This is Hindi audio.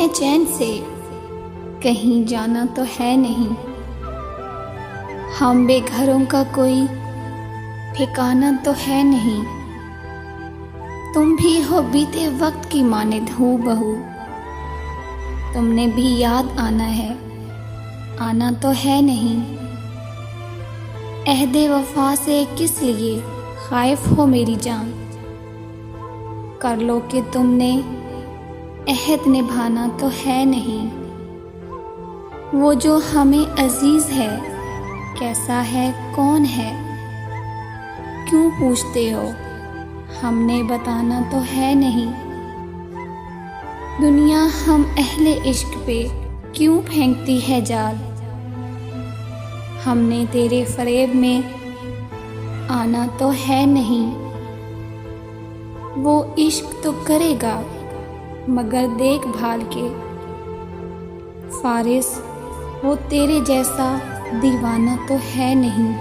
हैं चैन से, कहीं जाना तो है नहीं। हम बेघरों का कोई ठिकाना तो है नहीं। तुम भी हो बीते वक्त की मानिद हूबहू, तुमने भी याद आना है, आना तो है नहीं। अहदे वफा से किस लिए खाइफ हो मेरी जान, कर लो कि तुमने अहद निभाना तो है नहीं। वो जो हमें अजीज है कैसा है कौन है, क्यों पूछते हो, हमने बताना तो है नहीं। दुनिया हम अहले इश्क पे क्यों फेंकती है जाल, हमने तेरे फरेब में आना तो है नहीं। वो इश्क तो करेगा मगर देखभाल के, फारिस वो तेरे जैसा दीवाना तो है नहीं।